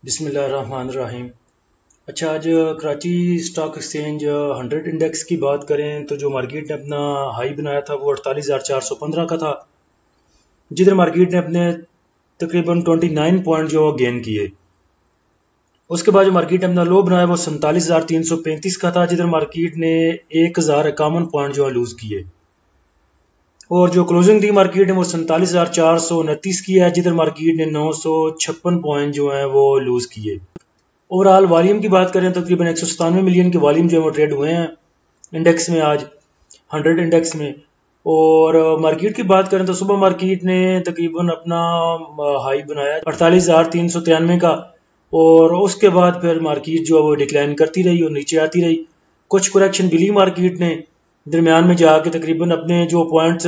बिस्मिल्लाहिर्रहमानिर्रहीम। अच्छा, आज कराची स्टॉक एक्सचेंज 100 इंडेक्स की बात करें तो जो मार्केट ने अपना हाई बनाया था वो 48,415 का था, जिधर मार्केट ने अपने तकरीबन 29 पॉइंट जो गेन किए। उसके बाद जो मार्केट ने अपना लो बनाया वो 47,335 का था, जिधर मार्केट ने 1,051 पॉइंट जो लूज किए। और जो क्लोजिंग थी मार्केट ने वो 47,429 की है, जिधर मार्केट ने 956 पॉइंट जो है वो लूज किए। ओवरऑल वॉल्यूम की बात करें तो तकरीबन 197 मिलियन के वॉल्यूम जो है वो ट्रेड हुए हैं इंडेक्स में आज 100 इंडेक्स में। और मार्केट की बात करें तो सुबह मार्केट ने तकरीबन अपना हाई बनाया 48,393 का, और उसके बाद फिर मार्केट जो है वो डिक्लाइन करती रही और नीचे आती रही। कुछ करेक्शन मिली मार्केट ने दरमियान में जाके तकरीबन अपने जो पॉइंट्स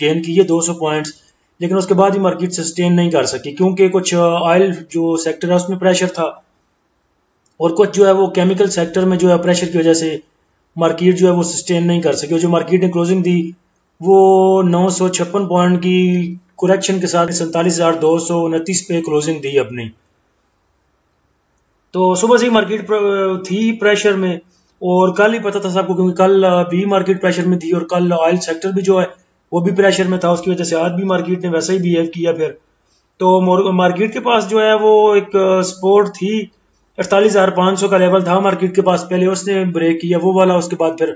गेन किए 200 पॉइंट्स, लेकिन उसके बाद भी मार्केट सस्टेन नहीं कर सकी क्योंकि कुछ ऑयल जो सेक्टर है उसमें प्रेशर था और कुछ जो है वो केमिकल सेक्टर में जो है प्रेशर की वजह से मार्केट जो है वो सस्टेन नहीं कर सकी। और जो मार्केट ने क्लोजिंग दी वो 956 पॉइंट की करेक्शन के साथ 47,229 पे क्लोजिंग दी अपनी। तो सुबह से ही मार्केट थी प्रेशर में, और कल ही पता था सबको क्योंकि कल भी मार्केट प्रेशर में थी और कल ऑयल सेक्टर भी जो है वो भी प्रेशर में था, उसकी वजह से आज भी मार्केट ने वैसा ही बिहेव किया। फिर तो मार्केट के पास जो है वो एक सपोर्ट थी 48,500 का लेवल था मार्केट के पास, पहले उसने ब्रेक किया वो वाला, उसके बाद फिर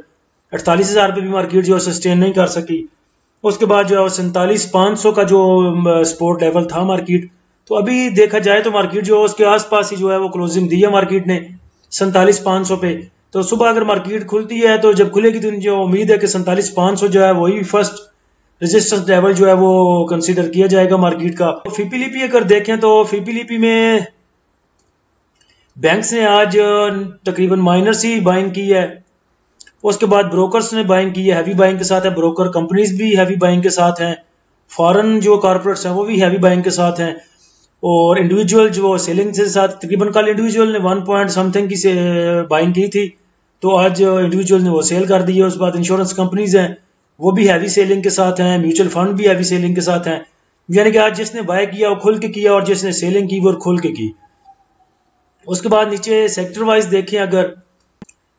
48,000 पे भी मार्केट जो है सस्टेन नहीं कर सकी। उसके बाद जो है 47,500 का जो सपोर्ट लेवल था मार्केट, तो अभी देखा जाए तो मार्केट जो है उसके आसपास ही जो है वो क्लोजिंग दी है मार्केट ने 47,500 पे। तो सुबह अगर मार्केट खुलती है तो जब खुलेगी तो जो उम्मीद है कि 47,500 जो है वही फर्स्ट रेजिस्टेंस लेवल जो है वो कंसीडर किया जाएगा मार्केट का। फीपीलीपी अगर देखें तो फीपीलीपी में बैंक्स ने आज तकरीबन माइनर्स ही बाइंग की है, उसके बाद ब्रोकर्स ने बाइंग की है, हैवी बाइंग के साथ है ब्रोकर, कंपनीज भी हैवी बाइंग के साथ हैं, फॉरेन जो कॉर्पोरेट्स हैं वो भी हैवी बाइंग के साथ हैं, और इंडिविजुअल जो सेलिंग के साथ तकरीबन कल इंडिविजुअल ने 1 पॉइंट समथिंग की से बाइंग की थी, तो आज इंडिविजुअल ने वो सेल कर दी है। उसके बाद इंश्योरेंस कंपनीज हैं वो भी हैवी सेलिंग के साथ हैं, म्यूचुअल फंड भी हैवी सेलिंग के साथ हैं, यानी कि आज जिसने बाय किया वो खुल के किया और जिसने सेलिंग की वो खुल के की। उसके बाद नीचे सेक्टर वाइज देखें, अगर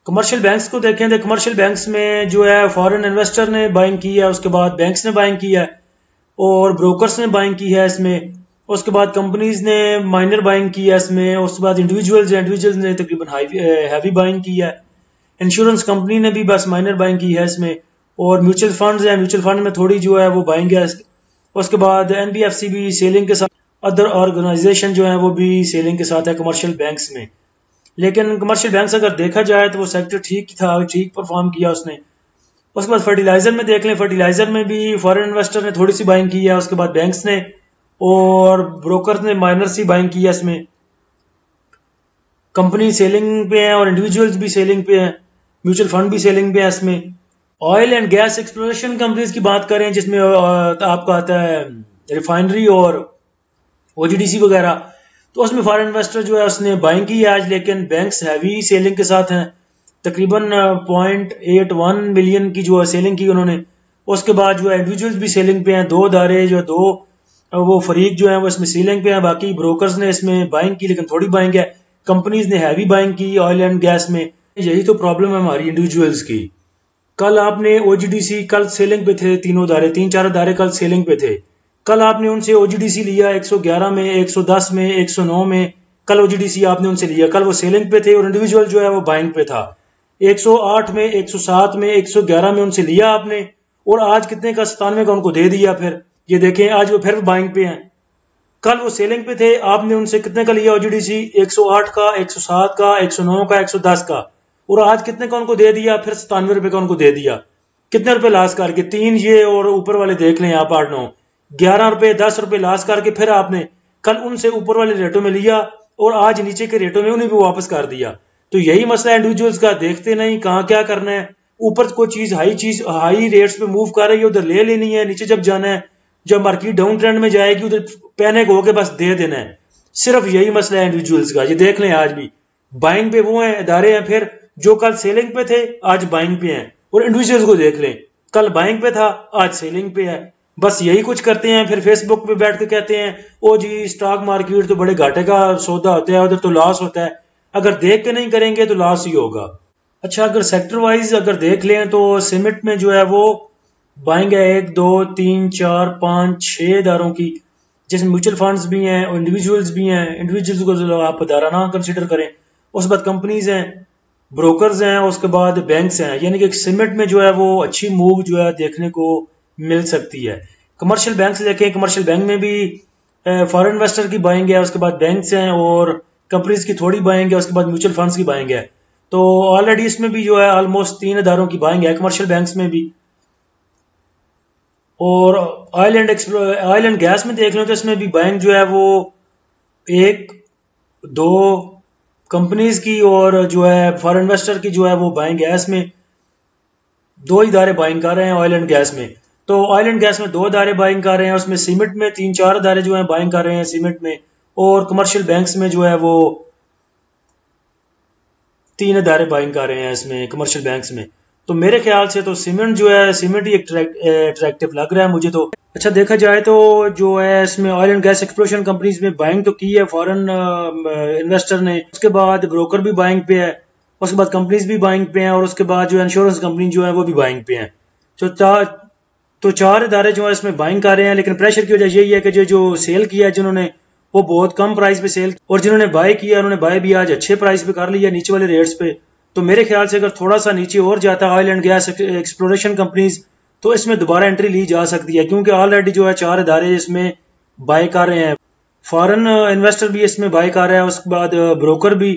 कमर्शियल बैंक्स को देखें तो कमर्शियल बैंक्स में जो है फॉरेन इन्वेस्टर ने बाइंग की है, उसके बाद बैंक्स ने बाइंग की है और ब्रोकर्स ने बाइंग की है इसमें, उसके बाद कंपनीज ने माइनर बाइंग की है इसमें, उसके बाद इंडिविजुअल्स ने तकरीबन हैवी बाइंग की है, इंश्योरेंस कंपनी ने भी बस माइनर बाइंग की है इसमें, और म्यूचुअल फंड्स है, म्यूचुअल फंड में थोड़ी जो है वो बाइंग है। उसके बाद एनबीएफसी भी सेलिंग के साथ, अदर ऑर्गेनाइजेशन जो है वो भी सेलिंग के साथ है कमर्शियल बैंक्स में। लेकिन कमर्शियल बैंक्स अगर देखा जाए तो वो सेक्टर ठीक था, ठीक परफॉर्म किया उसने। उसके बाद फर्टिलाइजर में देख लें, फर्टिलाइजर में भी फॉरेन इन्वेस्टर ने थोड़ी सी बाइंग की है, उसके बाद बैंक्स ने और ब्रोकर ने माइनर सी बाइंग की है इसमें। कंपनी सेलिंग पे है और इंडिविजुअल्स भी सेलिंग पे है, म्यूचुअल फंड भी सेलिंग पे है इसमें। Oil and gas exploration companies की बात करें जिसमें आपका आता है रिफाइनरी और ओजीडीसी वगैरह, तो उसमें फॉरेन इन्वेस्टर जो है उसने बाइंग की है आज, लेकिन बैंक्स हैवी सेलिंग के साथ हैं, तकरीबन 0.81 मिलियन की जो है सेलिंग की उन्होंने। उसके बाद जो है इंडिविजुअल्स भी सेलिंग पे हैं, दो अदारे जो दो वो फरीक जो है वो इसमें सेलिंग पे हैं, बाकी ब्रोकर्स ने इसमें बाइंग की लेकिन थोड़ी बाइंग है, कंपनीज ने हैवी बाइंग की ऑयल एंड गैस में। यही तो प्रॉब्लम है हमारी इंडिविजुअल्स की। कल आपने ओजीडीसी कल सेलिंग पे थे, तीनों अदारे 3-4 अदारे कल सेलिंग पे थे, कल आपने उनसे ओजीडीसी लिया 111 में, 110 में, 109 में, कल ओजीडीसी आपने उनसे लिया, कल वो सेलिंग पे थे और इंडिविजुअल जो है वो बाइंग पे था। 108 में, 107 में, 111 में उनसे लिया आपने, और आज कितने का 97 का उनको दे दिया। फिर ये देखें आज वो फिर बाइंग पे हैं, कल वो सेलिंग पे थे, आपने उनसे कितने का लिया ओजीडीसी, 108 का, 107 का, 109 का, 110 का, और आज कितने का उनको दे दिया, फिर 97 रुपए का उनको दे दिया। कितने रुपए लास करके, 3 ये और ऊपर वाले देख लें आप 8-9, 11 रुपए 10 रुपए लास करके फिर आपने कल उनसे ऊपर वाले रेटों में लिया और आज नीचे के रेटों में उन्हें भी वापस कर दिया। तो यही मसला इंडिविजुअल्स का, देखते नहीं कहाँ क्या करना है, ऊपर कोई चीज हाई रेट्स पे मूव कर रही है उधर ले लेनी है, नीचे जब जाना है जब मार्केट डाउन ट्रेंड में जाएगी उधर पैनिक होके बस दे देना है। सिर्फ यही मसला है इंडिविजुअल्स का। ये देख लें आज भी बाइंग पे वो हैं इदारे हैं फिर जो कल सेलिंग पे थे आज बाइंग पे हैं, और इंडिविजुअल्स को देख लें कल बाइंग पे था आज सेलिंग पे है। बस यही कुछ करते हैं। फिर फेसबुक पे बैठ के कहते हैं ओ जी स्टॉक मार्केट तो बड़े घाटे का सौदा होता है, उधर तो लॉस होता है। अगर देख के नहीं करेंगे तो लॉस ही होगा। अच्छा, अगर सेक्टर वाइज अगर देख लें तो सीमेंट में जो है वो बाइंग है 1 2 3 4 5 6 इदारों की, जिसमें म्यूचुअल फंड्स भी हैं और इंडिविजुअल्स भी हैं। इंडिविजुअल्स को जो आप अदारा ना कंसिडर करें। उसके बाद कंपनीज हैं, ब्रोकर्स हैं, उसके बाद बैंक्स हैं। यानी कि सीमेंट में जो है वो अच्छी मूव जो है देखने को मिल सकती है। कमर्शियल बैंक से देखें, कमर्शियल बैंक में भी फॉरेन इन्वेस्टर की बाइंग है, उसके बाद बैंक्स हैं और कंपनीज की थोड़ी बाइंग है, उसके बाद म्यूचुअल फंड्स की बाइंग है। तो ऑलरेडी इसमें भी जो है ऑलमोस्ट 3 इदारों की बाइंग है कमर्शियल बैंक्स में भी। और ऑयल एंड गैस में देख लो तो इसमें भी बाइंग जो है वो 1 2 कंपनीज की और जो है फॉरेन इन्वेस्टर की जो है वो बाइंग है। इसमें 2 इदारे बाइंग कर रहे हैं ऑयल एंड गैस में। तो ऑयल एंड गैस में 2 इदारे बाइंग कर रहे हैं, उसमें सीमेंट में 3 4 इदारे जो है बाइंग कर रहे हैं सीमेंट में। और कमर्शियल बैंक्स में जो है वो 3 इदारे बाइंग कर रहे हैं इसमें कमर्शियल बैंक्स में। तो मेरे ख्याल से तो सीमेंट जो है, सीमेंट ही अट्रैक्टिव लग रहा है मुझे तो। अच्छा, देखा जाए तो जो है इसमें oil and gas exploration companies में बाइंग तो की है फॉरेन इन्वेस्टर ने, उसके बाद ब्रोकर भी बाइंग पे है, उसके बाद कंपनीज भी बाइंग पे हैं, और उसके बाद जो इंश्योरेंस कंपनी जो है वो भी बाइंग पे हैं। तो 4 इदारे जो है इसमें बाइंग कर रहे हैं। लेकिन प्रेशर की वजह यही है कि जो सेल किया है जिन्होंने, वो बहुत कम प्राइस पे सेल, और जिन्होंने बाय किया उन्होंने बाय भी आज अच्छे प्राइस पे कर लिया नीचे वाले रेट्स पे। तो मेरे ख्याल से अगर थोड़ा सा नीचे और जाता oil and gas exploration companies, तो इसमें दोबारा एंट्री ली जा सकती है, क्योंकि ऑलरेडी जो है 4 इदारे इसमें बाय कर रहे हैं। फॉरेन इन्वेस्टर भी इसमें बाय कर रहा है, उसके बाद ब्रोकर भी,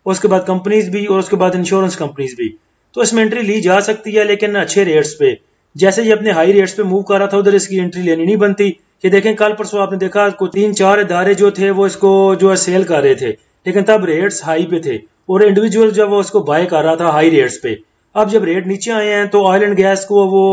उसके बाद कंपनीज भी, और उसके बाद इंश्योरेंस कंपनीज भी। तो इसमें एंट्री ली जा सकती है, लेकिन अच्छे रेट्स पे। जैसे ये अपने हाई रेट्स पे मूव कर रहा था, उधर इसकी एंट्री लेनी नहीं बनती। कि देखें कल परसों आपने देखा 3 4 इदारे जो थे वो इसको जो है सेल कर रहे थे, लेकिन तब रेट्स हाई पे थे और इंडिविजुअल जो वो उसको बाय कर रहा था हाई रेट्स पे। अब जब रेट नीचे आए हैं तो ऑयल एंड गैस को वो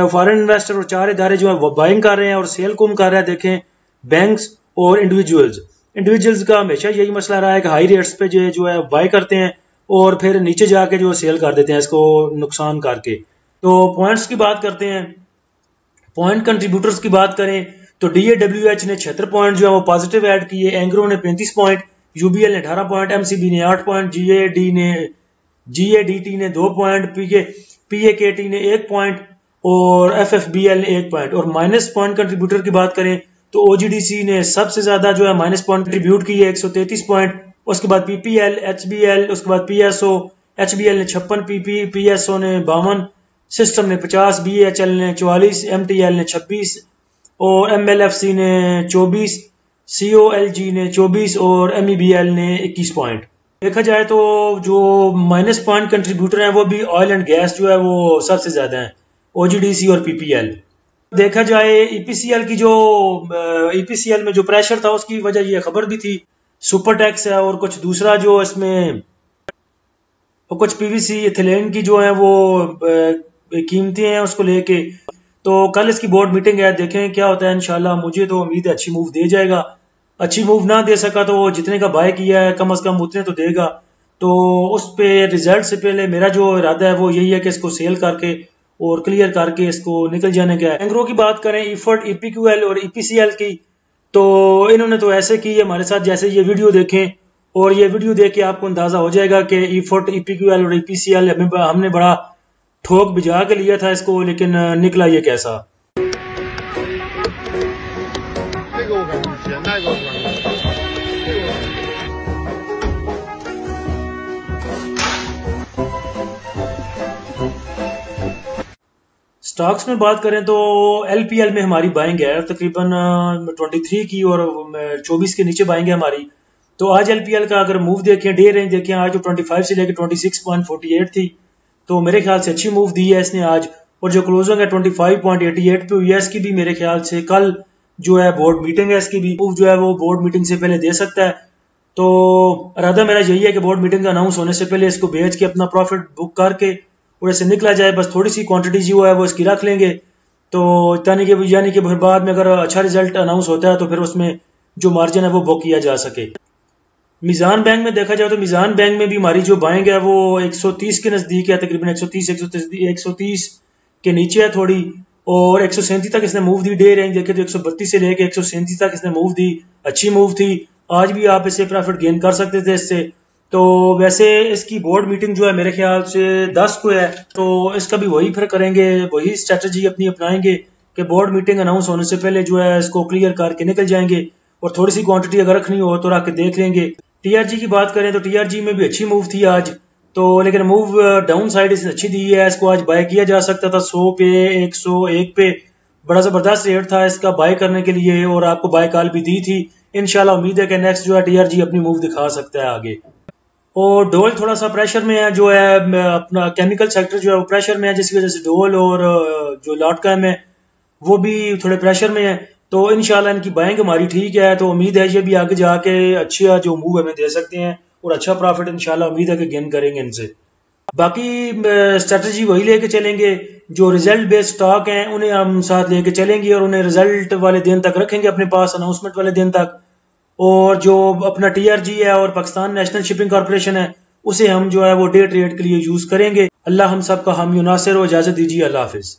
फॉरेन इन्वेस्टर और 4 इदारे जो है वो बाइंग कर रहे हैं, और सेल कौन कर रहा है देखें, बैंक्स और इंडिविजुअल्स का हमेशा यही मसला रहा है कि हाई रेट्स पे जो है बाय करते हैं और फिर नीचे जाके जो सेल कर देते हैं इसको नुकसान करके। तो पॉइंट्स की बात करते हैं, पॉइंट कंट्रीब्यूटर्स की बात करें तो DAWH ने 76 पॉइंट जो है वो पॉजिटिव ऐड किए, एंग्रो ने 35 पॉइंट, UBL ने 18 पॉइंट, MCB ने 8 पॉइंट, GADT ने 2 पॉइंट, PAKT ने 1 पॉइंट और FFBL ने 1 पॉइंट। और माइनस पॉइंट कंट्रीब्यूटर की बात करें तो OGDC ने सबसे ज्यादा जो है माइनस पॉइंट कंट्रीब्यूट किए 133 पॉइंट, उसके बाद PPL, HBL, उसके बाद PSO, HBL ने 56, PSO ने 52, सिस्टम ने 50, BHL ने 44, MTL ने 26 और MLFC ने 24, COLG ने 24 और MEBL ने 21 पॉइंट। देखा जाए तो जो माइनस पॉइंट कंट्रीब्यूटर हैं वो भी ऑयल एंड गैस जो है वो सबसे ज्यादा है, OGDC और PPL। देखा जाए EPCL की जो EPCL में जो प्रेशर था उसकी वजह ये खबर भी थी, सुपर टैक्स है और कुछ दूसरा जो इसमें, और कुछ PVC एथिलीन की जो है वो कीमतें हैं उसको लेके। तो कल इसकी बोर्ड मीटिंग है, देखें क्या होता है इंशाल्लाह। मुझे तो उम्मीद है अच्छी मूव दे जाएगा, अच्छी मूव ना दे सका तो वो जितने का बाय किया है कम से कम उतने तो देगा। तो उस पे रिजल्ट से पहले मेरा जो इरादा है वो यही है कि इसको सेल करके और क्लियर करके इसको निकल जाने का है। एंग्रो की बात करें, इफर्ट, EPQL और EPCL की, तो इन्होंने तो ऐसे की है हमारे साथ, जैसे ये वीडियो देखें और ये वीडियो देख के आपको अंदाजा हो जाएगा कि इफर्ट, EPQL और EPCL हमने बड़ा ठोक भिजा के लिया था इसको, लेकिन निकला ये कैसा। स्टॉक्स में बात करें तो LPL में हमारी बाइंग है तकरीबन 23 की और 24 के नीचे बाइंग है हमारी। तो आज LPL का अगर मूव देखें, डे रेंज देखें, आज जो 25 से लेकर 26.48 थी, तो मेरे ख्याल से अच्छी मूव दी है इसने आज। और जो क्लोजिंग है 25.88 पे हुई है इसकी भी, मेरे ख्याल से कल जो है बोर्ड मीटिंग है इसकी भी मूव जो है वो बोर्ड मीटिंग से पहले दे सकता है। तो इरादा मेरा यही है कि बोर्ड मीटिंग का अनाउंस होने से पहले इसको बेच के अपना प्रॉफिट बुक करके और ऐसे निकला जाए। बस थोड़ी सी क्वांटिटी जो है वो इसकी रख लेंगे, तो यानी कि फिर बाद में अगर अच्छा रिजल्ट अनाउंस होता है तो फिर उसमें जो मार्जिन है वो बुक किया जा सके। मीज़ान बैंक में देखा जाए तो मीज़ान बैंक में भी हमारी जो बाइंग है वो 130 के नज़दीक है, तकरीबन 130 के नीचे है थोड़ी। और 137 तक इसने मूव दी। डे रेंज देखे तो 132 से लेके 137 तक इसने मूव दी, अच्छी मूव थी। आज भी आप इससे प्रॉफिट गेन कर सकते थे इससे। तो वैसे इसकी बोर्ड मीटिंग जो है मेरे ख्याल से 10 को है, तो इसका भी वही फिर करेंगे, वही स्ट्रेटजी अपनी अपनाएंगे कि बोर्ड मीटिंग अनाउंस होने से पहले जो है इसको क्लियर करके निकल जाएंगे, और थोड़ी सी क्वांटिटी अगर रखनी हो तो रख के देख लेंगे। टीआरजी की बात करें तो टीआरजी में भी अच्छी मूव थी आज तो, लेकिन मूव डाउन साइड इसने अच्छी दी है। इसको आज बाय किया जा सकता था 100 पे, 101 पे, बड़ा जबरदस्त रेट था इसका बाय करने के लिए, और आपको बाय कॉल भी दी थी। इंशाल्लाह उम्मीद है कि नेक्स्ट जो है टीआरजी अपनी मूव दिखा सकता है आगे। और डोल थोड़ा सा प्रेशर में है, जो है अपना केमिकल सेक्टर जो है वो प्रेशर में है, जिसकी वजह से डोल और जो लॉटकॉम है वो भी थोड़े प्रेशर में है। तो इंशाल्लाह इनकी बाइंग हमारी ठीक है, तो उम्मीद है ये भी आगे जाके अच्छा जो मूव हमें दे सकते हैं और अच्छा प्रॉफिट इंशाल्लाह उम्मीद है कि गेन करेंगे इनसे। बाकी स्ट्रेटजी वही लेके चलेंगे, जो रिजल्ट बेस्ड स्टॉक हैं उन्हें हम साथ लेके चलेंगे और उन्हें रिजल्ट वाले दिन तक रखेंगे अपने पास, अनाउंसमेंट वाले दिन तक। और जो अपना टीआरजी है और पाकिस्तान नेशनल शिपिंग कॉर्पोरेशन है उसे हम जो है वो डे ट्रेड के लिए यूज करेंगे। अल्लाह हम सबका हामी नासिर हो। इजाजत दीजिए, अल्लाह हाफिज।